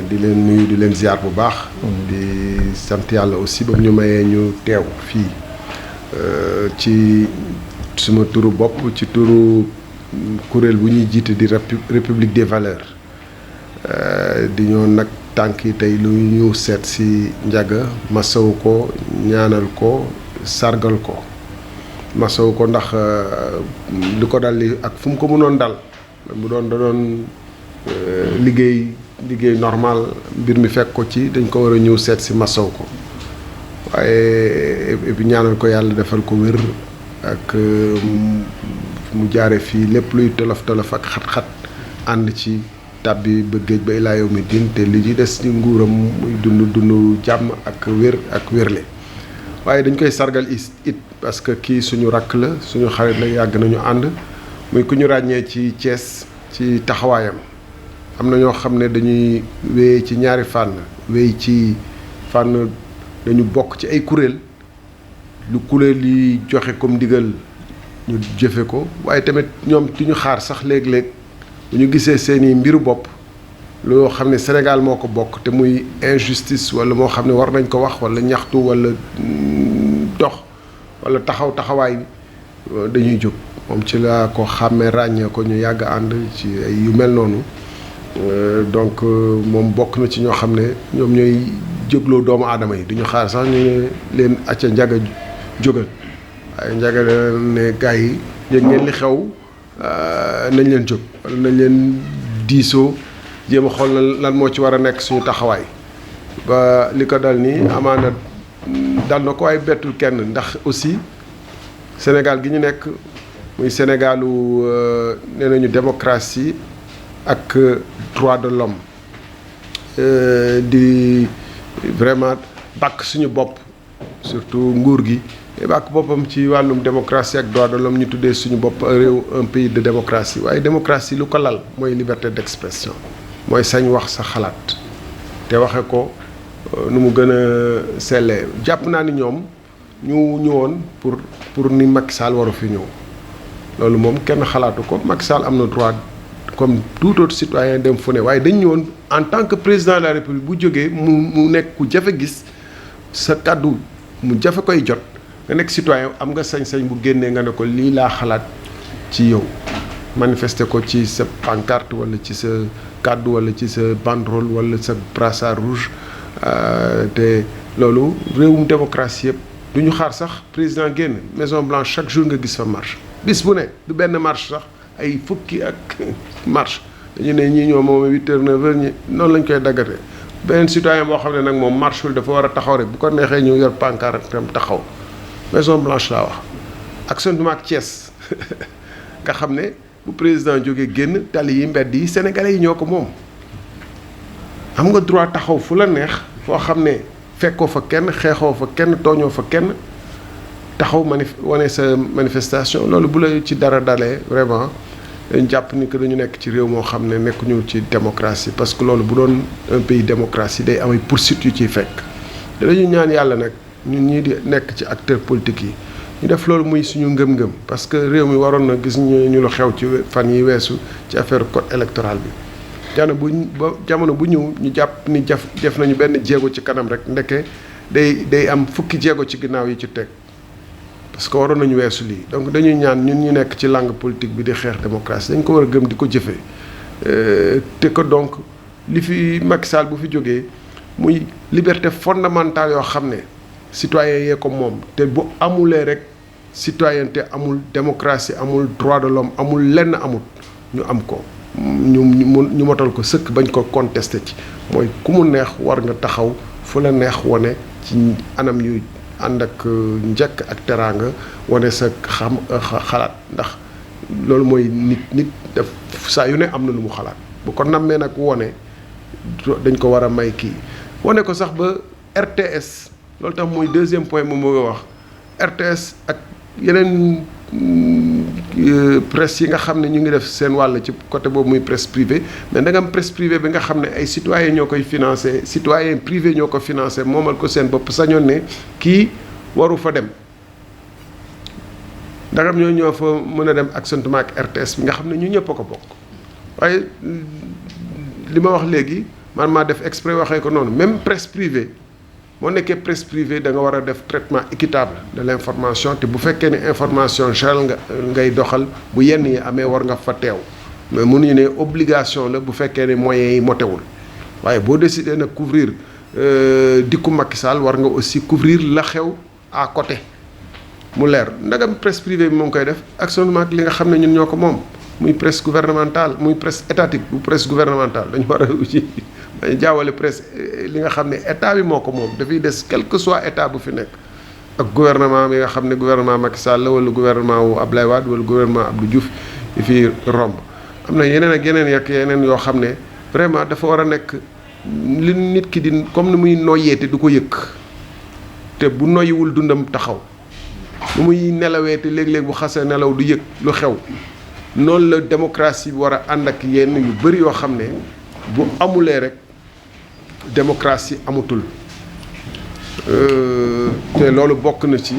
di leen nuyu di leen ziar bu baax. di sant yàlla aussi ba ñu mayee ñu teew fii ci suma turu bopp ci turu kuréel bu ñuy jiite di République des valeurs di ñoo nag tànk yi tey lu ñu seet si Ndiaga masawu ko ñaanal ko sargal ko masawu ko ndax li ko dal li ak fu mu ko mënoon dal mu doon da doon liggéey normal mbir mi fekk ko ci dañ ko war a ñëw seet si masawu ko waaye et puis ñaanal ko yàlla defal ko wér ak mu jaare fii lépp luy tolof ak xat-xat ànd ci tàbbi ba géej ba ilaa yow mi din te li ci des ci nguuram muy dund jàmm ak wérle waaye dañ koy sargal it parce que kii suñu rakk la suñu xarit la yàgg nañu ànd muy ku ñu ràññee ci Thiès ci taxawaayam am na ñoo xam ne dañuy wéy ci ñaari fànn wéy ci fànn dañu bokk ci ay kuréel lu kuréel yi joxe comme ndigal ñu jëfe ko waaye tamit ñoom di ñu xaar sax léeg-léeg bu ñu gisee seeni mbiru bopp loo xam ne Sénégal moo ko bokk te muy injustice wala moo xam ne war nañ ko wax wala ñaxtu wala dox wala taxawaay dañuy jóg moom ci laa ko xàmmee ràññee ko ñu yàgg ànd ci ay yu mel noonu donc moom bokk na ci ñoo xam ne ñoom ñooy jógloo doomu aadama yi duñu xaar sax ñu ne leen acca Ndiaga jógal waaye Ndiaga ne gars yi yëg ngeen li xew nañ leen jóg wala nañ leen diisoo jéem a xool lan moo ci war a nekk suñu taxawaay ba li ko dal nii amaana dal na ko waaye bettul kenn ndax aussi Sénégal gi ñu nekk muy Sénégalu nee nañu démocratie ak droit de l'homme di vraiment bàkk suñu bopp surtout nguur gi bàkk boppam ci wàllum démocratie ak droit de l'homme ñu tuddee suñu bopp réew un pays de démocratie waaye démocratie lu ko lal mooy liberté d'expression mooy sañ wax sa xalaat te waxe ko nu mu gën a sellee jàpp naa ni ñoom ñu ñëwoon pour ni Macky Sall waru fi ñëw loolu moom kenn xalaatu ko Macky Sall am na droit comme tout autre citoyen dem fu ne waaye dañ ñëwoon en tant que président de la République bu jógee mu nekk ku jafe gis sa kàddu mu jafe koy jot nga nekk citoyen am nga sañ-sañ bu génnee nga ne ko lii laa xalaat ci yow manifester ko ci sa pancarte wala ci sa kàddu wala ci sa banderole wala sa brassard rouge te loolu réewum démocratie yëpp du ñu xaar sax président génn Maison Blanche chaque jour nga gis fa marche bis bu ne du benn marche sax ay fukki ak marche dañu ne ñii ñoo moom 8h 9h ñi noonu lañ koy daggate beneen citoyen boo xam ne nag moom marchul dafa war a taxaw rek bu ko neexee ñu yor pancarte tam taxaw Maison Blanche laa wax ak seulement ak Thiès nga xam ne bu président jógee génn tali yi mbedd yi sénégalais yi ñoo ko moom am nga droit taxaw fu la neex foo xam ne fekkoo fa kenn xeexoo fa kenn tooñoo fa kenn taxaw wane sa manifestation loolu bu la ci dara dalee vraiment dañ jàpp ni que dañu nekk ci réew moo xam ne nekkuñu ci démocratie parce que loolu bu doon un pays démocratie day amay poursuites yu ciy fekk te dañu ñaan yàlla nag ñun ñii di nekk ci acteurs politiques yi ñu def loolu muy suñu ngëm-ngëm parce que réew mi waroon na gis ñu lu xew ci fan yi weesu ci affaire code électoral bi jamono bu ñëw ñu jàpp ni def nañu benn jéego ci kanam rek ndeke day am fukki jéego ci ginnaaw yi ci teg parce que waroon nañu weesu lii donc dañuy ñaan ñun ñu nekk ci langue politique bi di xeex démocratie dañ ko war a gëm di ko jëfee te ko donc li fi Macky Sall bu fi jógee muy liberté fondamentale yoo xam ne citoyen yee ko moom te bu amulee rek citoyenneté amul démocratie amul droit de l'homme amul lenn amut ñu am ko ñu motal ko sëkk bañ ko contesté ci mooy ku mu neex war nga taxaw fu la neex wane ci anam yu ànd ak njëkk ak teraanga wane sa xalaat ndax loolu mooy nit def saa yu ne am na lu mu xalaat bu ko nammee nag wone dañ ko war a may kii wane ko sax ba RTS loolu tax mooy deuxième point moom moo wax RTS ak yeneen presse yi nga xam ne ñu ngi def seen wàll ci côté boobu muy presse privée mais da nga am presse privée bi nga xam ne ay citoyens ñoo koy financé citoyen privé ñoo ko financé moomal ko seen bopp sañoon ne kii waru fa dem ndagam ñoo fa mën a dem ak sentiment ak RTS bi nga xam ne ñu ñëpp a ko bokk waaye li ma wax léegi man maa def exprès waxee ko noonu. Même presse privée moo nekkee presse privée da nga war a def traitement équitable de l'information te bu fekkee ne information générale nga ngay doxal bu yenn yi amee war nga fa teew mais mënuñu ne obligation la bu fekkee ne moyens yi motewul waaye boo décidé nag couvrir dikku Macky Sall war nga aussi couvrir la xew à côté mu leer ndagam presse privée bi moo ngi koy def ak seulement li nga xam ne ñun ñoo ko moom muy presse gouvernementale muy presse étatique bu presse gouvernementale dañu war a aussi dañu jaawale presse li nga xam ne état bi moo ko moom dafay des quel que soit état bu fi nekk ak gouvernement bi nga xam ne gouvernement Macky Sall la wala gouvernement wu Abdoulaye Wade wala gouvernement Abdou Diouf yi fi romb am na yeneen ak yeneen yak yeneen yoo xam ne vraiment dafa war a nekk li nit ki di comme ni muy noyyee te du ko yëg te bu noyyiwul dundam taxaw nu muy nelawee te léeg-léeg bu xasee nelaw du yëg lu xew noonu la démocratie bi war a ànd ak yenn yu bëri yoo xam ne bu amulee rek démocratie amatul te loolu bokk na ci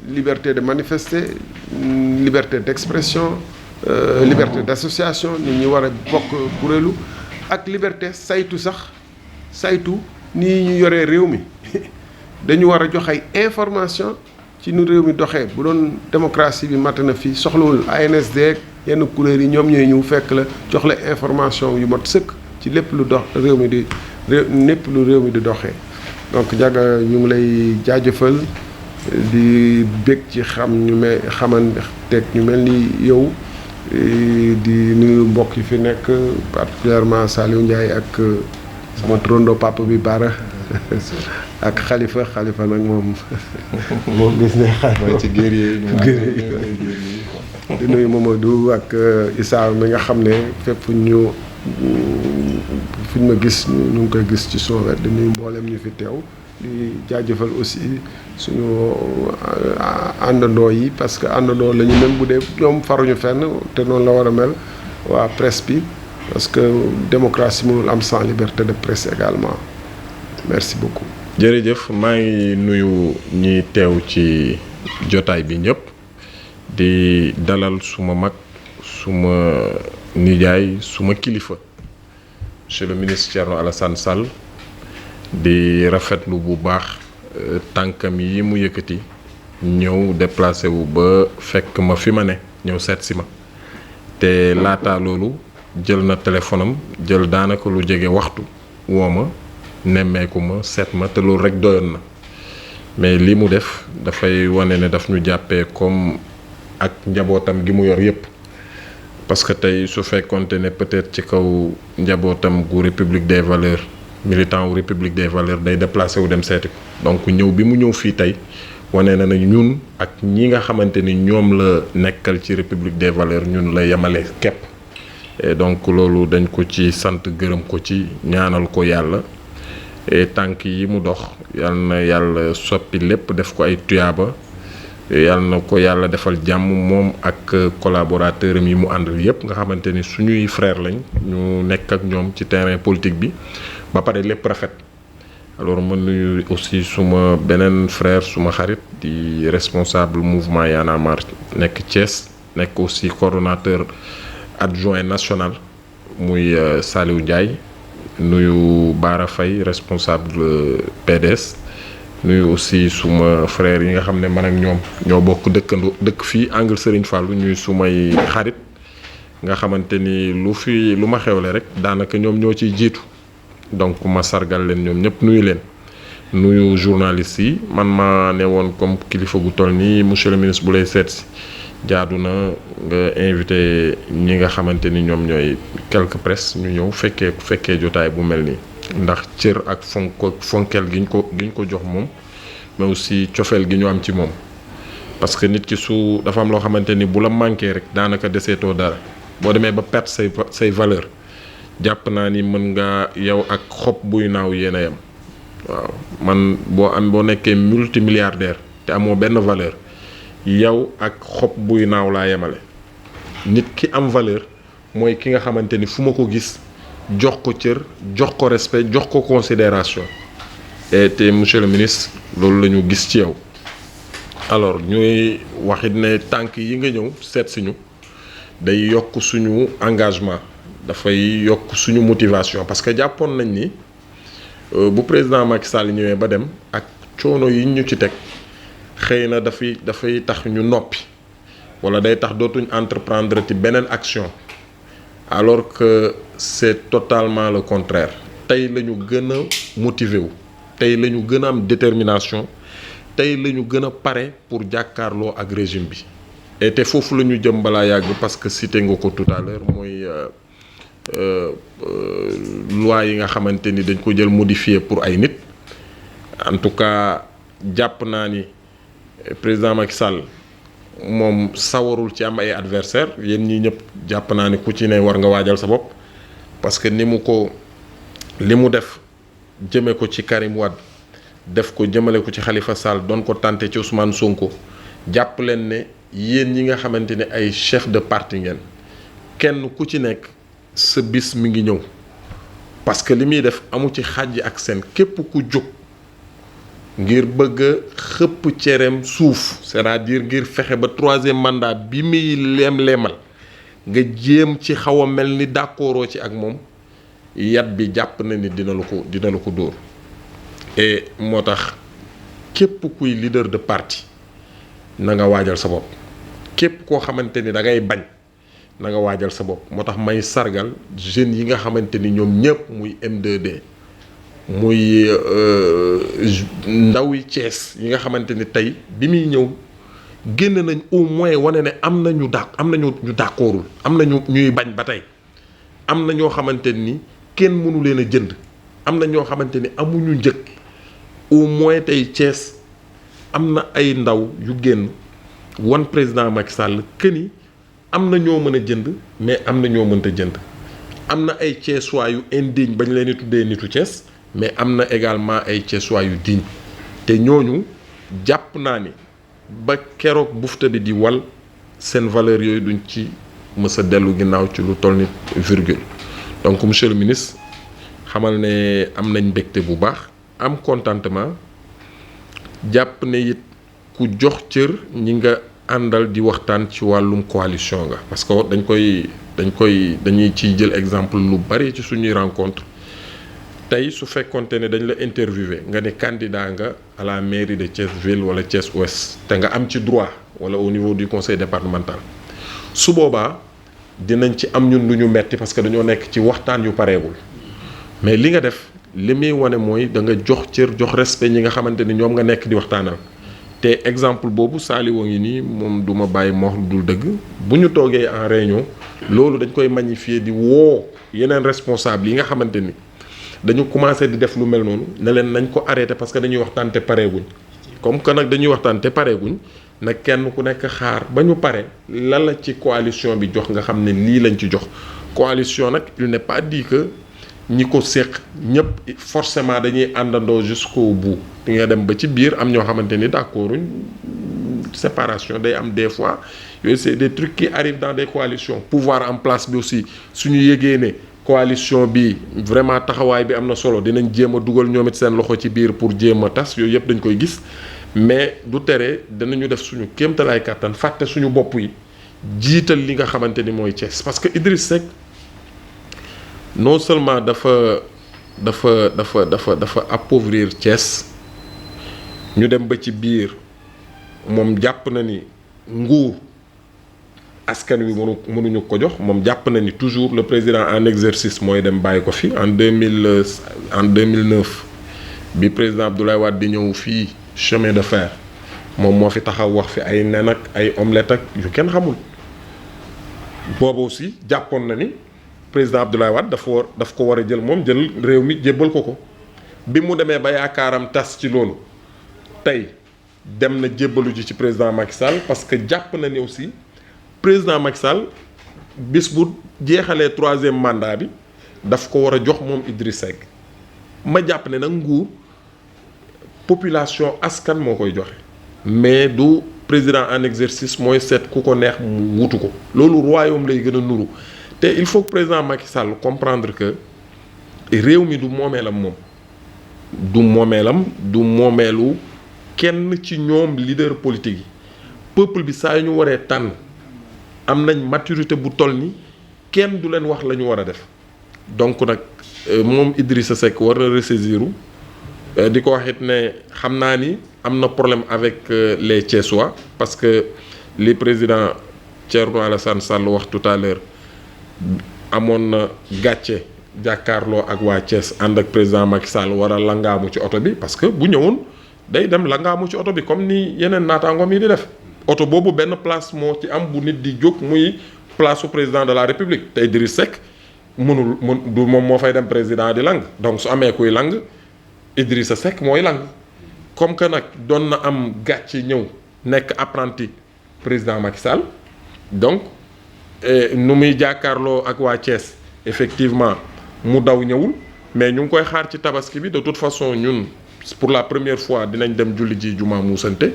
liberté de manifester liberté d'expression liberté d'association nit ñi war a bokk kuréelu ak liberté saytu sax saytu nii ñu yoree réew mi dañu war a jox ay information ci nu réew mi doxee bu doon démocratie bi mat na fii soxlawul ANSD ak yenn kuréel yi ñoom ñooy ñëw fekk la jox la information yu mat sëkk ci lépp lu dox réew mi di lépp lu réew mi di doxee donc Ndiaga ñu ngi lay jaajëfal di bég ci xam ñu xamanteeg ñu mel ni yow di nuyu mbokk yi fi nekk particulièrement Saliou Ndiaye ak sama trondo papa bi Bara ak Khalifa nag moom gis ne xalifa ci guerrier di nuyu Mamadou ak Issa mi nga xam ne fépp fu ñu ma gis ñu ngi koy gis ci son wet di nuyu mboolem ñu fi teew di jaajëfal aussi suñu àndandoo yi parce que àndandoo la ñu même bu dee ñoom faruñu fenn te noonu la war a mel waa presse bi parce que démocratie mënul am sans liberté de presse également merci beaucoup. jërëjëf maa ngi nuyu ñi teew ci jotaay bi ñëpp di dalal suma mag suma nijaay suma kilifa monsieur le ministre Thierno Alassane Sall di rafetlu bu baax tànkam yi mu yëkkati ñëw déplacé wu ba fekk ma fi ma ne ñëw seet si ma te laata loolu jël na téléphone am jël daanaka lu jege waxtu woo ma nemmeeku ma seet ma te loolu rek doyoon na mais li mu def dafay wane ne daf ñu jàppee comme ak njabootam gi mu yor yépp parce que tey su fekkonte ne peut-être ci kaw njabootam gu République des valeurs militant wu République des valeurs day déplacé wu dem seeti ko donc ñëw bi mu ñëw fii tey wane na ñun ak ñi nga xamante ni ñoom la nekkal ci République des valeurs ñun la yemale képp et donc loolu dañ ko ci sant gërëm ko ci ñaanal ko yàlla et tànk yi mu dox yal na yàlla soppi lépp def ko ay tuyaaba yal na ko yàlla defal jàmm moom ak collaborateur am yi mu àndal yépp nga xamante ni suñuy frère lañ ñu nekk ak ñoom ci terrain politique bi ba pare lépp rafet alors mën nuyu aussi suma beneen frère suma xarit di responsable mouvement Y'en a marre nekk Thiès nekk aussi coordonnateur adjoint national muy Saliou Ndiaye nuyu Bara Faye responsable PDS nuyu aussi suma frère yi nga xam ne man ak ñoom ñoo bokk dëkk fii Angle Serigne Fallou ñuy sumay xarit nga xamante ni lu ma xewle rek daanaka ñoom ñoo ciy jiitu donc ma sargal leen ñoom ñëpp nuyu leen nuyu journalistes yi man ma ne woon comme kilifa gu toll nii monsieur le ministre bu lay seet si jaadu na nga invité ñi nga xamante ni ñoom ñooy quelques presse ñu ñëw fekkee jotaay bu mel nii ndax cër ak fonkeel gi ñu ko jox moom mais aussi cofeel gi ñu am ci moom parce que nit ki su dafa am loo xamante ni bu la manqué rek daanaka deseetoo dara boo demee ba perte say valeur jàpp naa ni mën nga yow ak xob buy naaw yéen a yem waaw man boo nekkee multimilliardaire te amoo benn valeur yow ak xob buy naaw laa yemale nit ki am valeur mooy ki nga xamante ni fu ma ko gis jox ko cër jox ko respect jox ko considération et te monsieur le ministre loolu la ñu gis ci yow alors ñuy waxit ne tànk yi nga ñëw seet si ñu day yokk suñu engagement dafay yokk suñu motivation parce que jàppoon nañ ni bu président Macky Sall ñëwee ba dem ak coono yi ñu ci teg xëy na dafay tax ñu noppi wala day tax dootuñ entreprendre ci beneen action alors que c'est totalement le contraire tey la ñu gën a motiver wu tey la ñu gën a am détermination tey la ñu gën a pare pour jàkkaarloo ak régime bi et te foofu la ñu jëm balaa yàgg parce que cité nga ko tout à l'heure mooy loi yi nga xamante ni dañ ko jël modifié pour ay nit en tout cas jàpp naa ni président Macky Sall moom sawarul ci am ay adversaire yéen ñii ñëpp jàpp naa ni ku ci ne war nga waajal sa bopp parce que li mu def jëme ko ci Karim Wade def ko jëmale ko ci Khalifa Sall doon ko tànte ci Ousmane Sonko jàpp leen ne yéen ñi nga xamante ne ay chef de parti ngeen kenn ku ci nekk sa bis mi ngi ñëw parce que li muy def amu ci xàjj ak seen képp ku jóg ngir bëgg a xëpp cereem suuf c'est-à-dire ngir fexe ba 3e mandat bi muy leem-leemal nga jéem ci xaw a mel ni d'accordoo ci ak moom yat bi jàpp na ni dina la ko dóor et moo tax képp kuy leader de parti na nga waajal sa bopp képp koo xamante ni da ngay bañ na nga waajal sa bopp moo tax may sargal jeunes yi nga xamante ni ñoom ñëpp muy M2D muy ndaw yi Thiès yi nga xamante ni tey bi muy ñëw génn nañ au moins wane ne am na ñu d'accordul am na ñuy bañ ba tey am na ñoo xamante ni kenn mënu leen a jënd am na ñoo xamante ni amuñu njëg au moins tey Thiès am na ay ndaw yu génn wan président Macky Sall que ni am na ñoo mën a jënd mais am na ñoo mënta jënd am na ay Thiessois yu indigne bañ leen di tuddee nitu Thiès mais am na également ay Thiessois yu digne te ñooñu jàpp naa ni ba keroog bufta bi di wal seen valeur yooyu duñ ci mës a dellu ginnaaw ci lu toll ni virgule donc monsieur le ministre xamal ne am nañ mbégte bu baax am contentement jàpp ne it ku jox cër ñi nga àndal di waxtaan ci wàllum coalition nga parce que dañuy ciy jël exemple lu bari ci suñuy rencontre tey su fekkonte ne dañ la interviewé nga ne candidat nga à la mairie de Thiès ville wala Thiès ouest te nga am ci droit wala au niveau du conseil départemental su boobaa dinañ ci am ñun lu ñu metti parce que dañoo nekk ci waxtaan yu pareegul mais li nga def li muy wane mooy da nga jox cër jox respect ñi nga xamante ni ñoom nga nekk di waxtaanal te exemple boobu Saliou ngi nii moom du ma bàyyi ma wax lu dul dëgg bu ñu toogee en réunion loolu dañ koy magnifier di woo yeneen responsable yi nga xamante ni dañu commencé di def lu mel noonu ne leen nañ ko arrêté parce que dañuy waxtaan te pareeguñ comme que nag dañuy waxtaan te pareeguñ nag kenn ku nekk xaar ba ñu pare lan la ci coalition bi jox nga xam ne lii lañ ci jox coalition nag il n'est pas dit que ñi ko séq ñëpp forcément dañuy àndandoo jusqu'au bout di nga dem ba ci biir am ñoo xamante ni d'accorduñ séparation day am des fois yooyu c'est des trucs qui arrivent dans des coalitions pouvoir en place bi aussi suñu yëgee ne coalition bi vraiment taxawaay bi am na solo dinañ jéem a dugal ñoom it seen loxo ci biir pour jéem a tas yooyu yëpp dañ koy gis mais du tere danañu def suñu kéemtalaay kàttan fàtte suñu bopp yi jiital li nga xamante ni mooy Thiès parce que Idriss Seck non seulement dafa appauvrir Thiès ñu dem ba ci biir moom jàpp na ni nguur askan wi mënuñu ko jox moom jàpp na ni toujours le président en exercice mooy dem bàyyi ko fi en 2009 bi président Abdoulaye Wade di ñëw fii chemin de fer moom moo fi taxaw wax fi ay nen ak ay omelette ak yu kenn xamul boobu aussi jàppoon na ni président Abdoulaye Wade daf ko war a jël moom jël réew mi jébbal ko bi mu demee ba yaakaaram tas ci loolu tey dem na jébbalu ji ci président Macky Sall parce que jàpp na ni aussi président Macky Sall bis bu jeexalee 3e mandat bi daf ko war a jox moom Idriss Seck ma jàpp ne nag nguur population askan moo koy joxe mais du président en exercice mooy seet ku ko neex mu wutu ko loolu royaume lay gën a nuru te il faut que président Macky Sall comprendre que réew mi du moomeelam moom du moomeelu kenn ci ñoom leader politique yi peuple bi saa yu ñu waree tànn am nañ maturité bu toll ni kenn du leen wax la ñu war a def donc nag moom Idrissa Seck war na ressaisiru di ko wax it ne xam naa ni am na problème avec les Thiessois parce que li président Thierno Alassane Sall wax tout à l'heure amoon na gàcce jàkkaarloo ak waa Thiès ànd ak président Macky Sall war a langaamu ci oto bi parce que bu ñëwoon day dem langaamu ci oto bi comme ni yeneen naataangoom yi di def oto boobu benn place moo ci am bu nit di jóg muy place su président de la République te Idriss Seck du moom moo fay dem président di lang donc su amee kuy lang Idrissa Seck mooy lang comme que nag doon na am gàcce ñëw nekk apprenti président Macky Sall donc nu muy jàkkaarloo ak waa Thiès effectivement mu daw ñëwul mais ñu ngi koy xaar ci tabaski bi de toute façon ñun pour la première fois dinañ dem julli ji juma muusante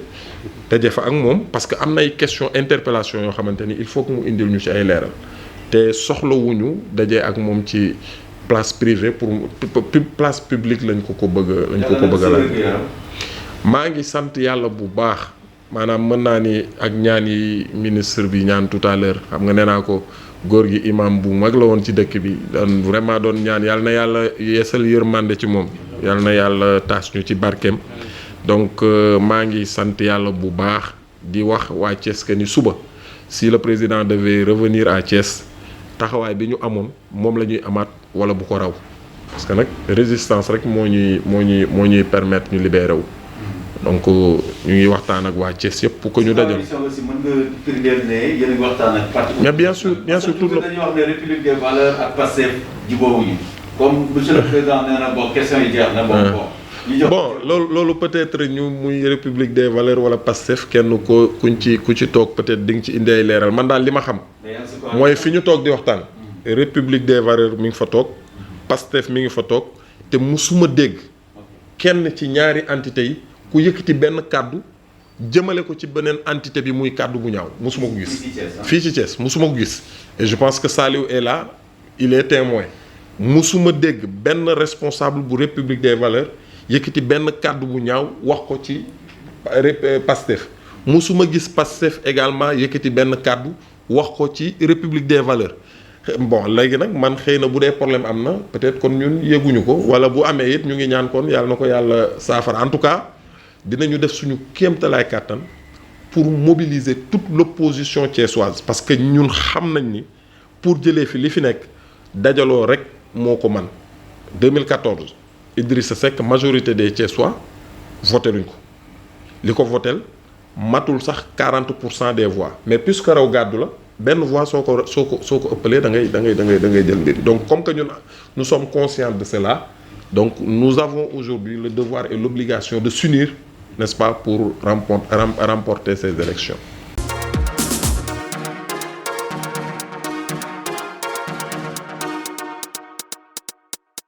daje fa ak moom parce que am na ay question interpellation yoo xamante ni il faut que mu indil ñu ci ay leeral te soxlawuñu daje ak moom ci place privée pour place publique lañ ko bëgg a laaj maa ngi sant yàlla bu baax maanaam mën naa ni ak ñaan yi ministre bi ñaan tout à l'heure xam nga nee naa ko góor gi imam bu mag la woon ci dëkk bi doon vraiment doon ñaan yàlla na yàlla yeesal yërmande ci moom yàlla na yàlla taas ñu ci barkeem donc maa ngi sant yàlla bu baax di wax waa Thiès que ni suba si le président devait revenir à Thiès taxawaay bi ñu amoon moom la ñuy amaat wala bu ko raw parce que nag résistance rek moo ñuy permettre ñu libéré wu donc ñu ngi waxtaan ak waa Thiès yëpp pour que ñu dajal. aussi mën nga firndeel ne yéen a ngi waxtaan ak parti. mais bien sûr tout le dañuy wax ne République des valeurs ak Pastef jubóowuñu comme monsieur le président nee na bon question yi jeex na bon loolu peut-être ñu muy République des valeurs wala Pastef kenn ku ci toog peut-être di nga ci indi ay leeral man daal li ma xam. mooy fi ñu toog di waxtaan. République des valeurs mi ngi fa toog. Pastef mi ngi fa toog te musuma dégg kenn ci ñaari entité yi ku yëkkati benn kàddu jëmale ko ci beneen entité bi muy kàddu bu ñaaw musuma ko gis. fii ci Thiès musuma ko gis. et je pense que Saliou est là il est témoin musuma dégg benn responsable bu République des valeurs yëkkati benn kàddu bu ñaaw wax ko ci Pastef musuma gis Pastef également yëkkati benn kàddu wax ko ci République des valeurs. bon léegi nag man xëy na bu dee problème am na peut-être kon ñun yëguñu ko wala bu amee it ñu ngi ñaan kon yàlla na ko yàlla saafara en tout cas dinañu def suñu kéemtalaay kàttan pour mobiliser toute l'opposition thiessoise parce que ñun xam nañ ni pour jëlee fi li fi nekk dajaloo rek moo ko man 2014 Idrissa Seck majorité des Thiessois voté luñ ko li ko votel matul sax 40% des voix mais puisque raw gàddu la benn voix soo ko ëppalee da ngay jël mbir donc comme que ñun nous sommes conscients de cela donc nous avons aujourd'hui le devoir et l'obligation de s'unir n'est-ce pas pour remporter ces élections